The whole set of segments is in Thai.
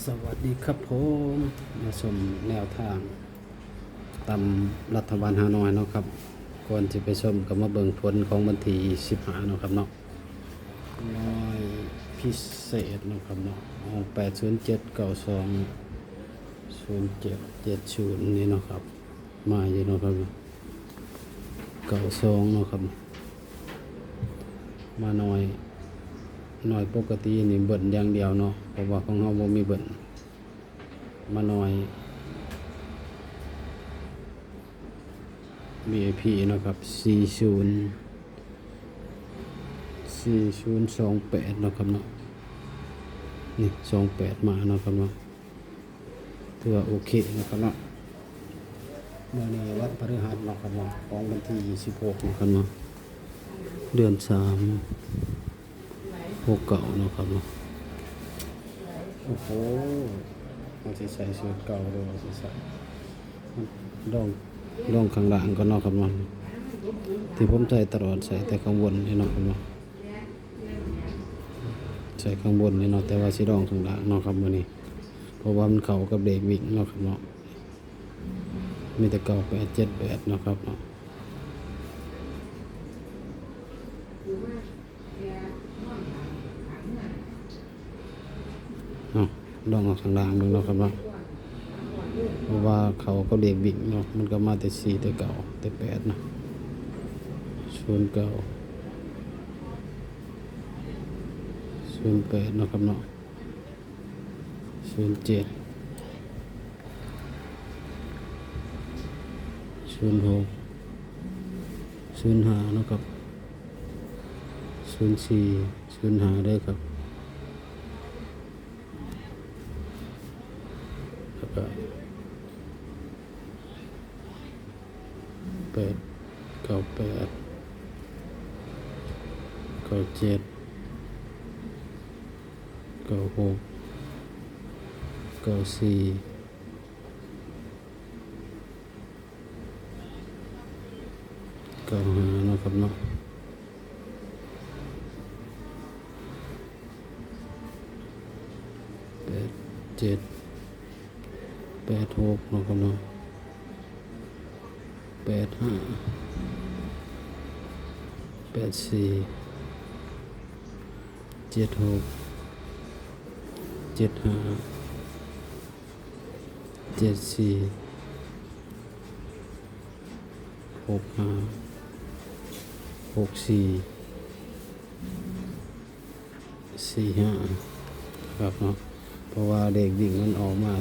สวัสดีครับผมมาชมแนวทางตามรัฐบาลฮานอยเนาะครับก่อนจะไปชมก็มาเบิ่งผลของวันที่15เนาะครับเนาะน้อยพิเศษเนาะครับเนาะ807920770นี่เนาะครับมาอยู่เนาะครับ92เนาะครับมาน้อยปกตินี่เบิ่นอย่างเดียวเนาะเพราะว่าของเฮาบ่มีเบิ่นมาน้อย VIP เนาะครับ4028เนาะครับเนาะนี่28มาเนาะครับเนาะถือว่าโอเคเนาะครับเนาะเมื่อนี้วันพฤหัสเนาะครับเนาะของวันที่26เนาะครับเนาะเดือน3 69เนาะครับเนาะโอ้โหมันสิใส่ชุดเก่าด้วยสิใส่ลองข้างล่างก็เนาะครับเนาะที่ผมใส่ตลอดใส่แต่ข้างบนนี่เนาะครับเนาะใส่ข้างบนนี่เนาะแต่ว่าสิลองข้างล่างเนาะครับมื้อนี้เพราะว่ามันเข้ากับเด็กวิ่งเนาะครับเนาะมีแต่9878เนาะครับเนาะลองเอาข้างล่างดูเนาะครับเนาะเพราะว่าเขาก็เด็กวิ่งเนาะมันก็มาแต่4แต่9แต่8เนาะ09 08เนาะครับเนาะ07 06 05เนาะครับ04 05ได้ครับแล้วก็8 98 97 96 94 95เนาะครับเนาะ87 86เนาะครับเนาะ85 84 76 75 74 65 64 45ครับเนาะเพราะว่าเด็กวิ่งมันออกมา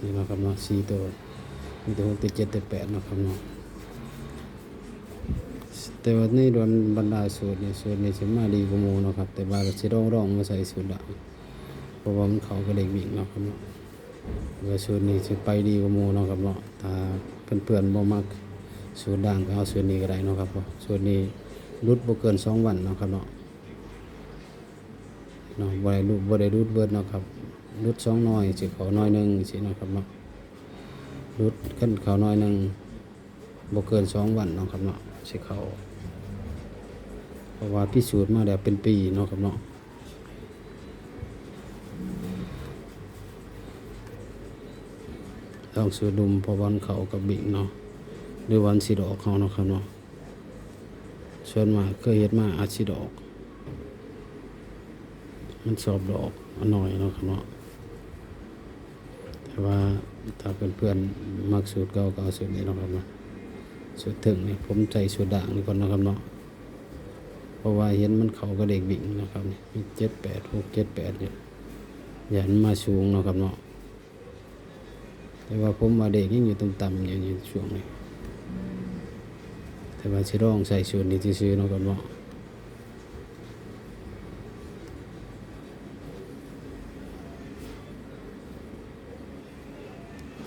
นี่เนาะครับเนาะ4ตัวมีแต่6แต่7แต่8เนาะครับเนาะแต่ว่านี่โดนบรรดาสูตรนี่สิมาดีกว่าหมู่เนาะครับแต่ว่าสิร้องมาใส่สูตรหลังเพราะว่ามันเข้ากับเด็กวิ่งเนาะครับเนาะว่าสูตรนี้สิไปดีกว่าหมู่เนาะครับเนาะถ้าเพื่อนๆบ่มักสูตรด่างก็เอาสูตรนี้ก็ได้เนาะครับสูตรนี้รุดบ่เกิน2วันเนาะครับเนาะบ่ได้รุดเบิดเนาะครับรุด2น้อยสิเข้าน้อยนึงสิเนาะครับเนาะรุดขึ้นเข้าน้อยนึงบ่เกิน2วันเนาะครับเนาะสิเข้าเพราะว่าพิสูจน์มาแล้วเป็นปีเนาะครับเนาะต้องสูดดมเพราะวันเขากับบิ่งเนาะหรือวันสิดอกเขาเนาะครับเนาะส่วนมากเคยเฮ็ดมาอาจสิดอกมันสอบดอกหน่อยเนาะครับเนาะแต่ว่าถ้าเพื่อนๆมักสูตรเก่าก็เอาสูตรนี้เนาะครับเนาะสูตรถึงนี่ผมใส่สูตรด่างนี่ก่อนเนาะครับเนาะเพราะว่าเห็นมันเขาก็เด็กบิ่งนะครับนี่มี78 6 78เนี่ยอย่ามันมาสูงเนาะครับเนาะแต่ว่าผมว่าเด็กยังอยู่ต่ำๆอยู่ช่วงนี้แต่ว่าสิร้องใส่สูตรนี้ซื่อๆเนาะครับเนาะ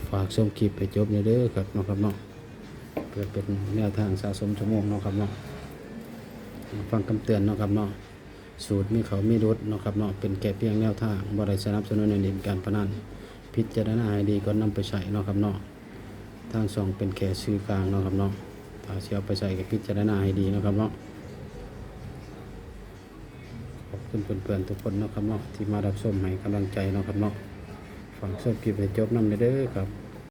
ฝากชมคลิปให้จบเด้อครับเนาะครับเนาะเพื่อเป็นแนวทางสะสมชั่วโมงเนาะครับเนาะฟังคำเตือนเนาะครับเนาะสูตรมีเขามีรสเนาะครับเนาะเป็นแค่เพียงแนวทางบ่ได้สนับสนุนในการพนันพิจารณาให้ดีก่อนนำไปใช้เนาะครับเนาะทาง2เป็นแค่สื่อกลางเนาะครับเนาะถ้าสิเอาไปใช้ก็พิจารณาให้ดีเนาะครับเนาะขอบ คุณเพื่อนๆทุกคนเนาะครับเนาะที่มารับชมให้กำลังใจเนาะครับเนาะฝากชมคลิปให้จบนำเด้อครับ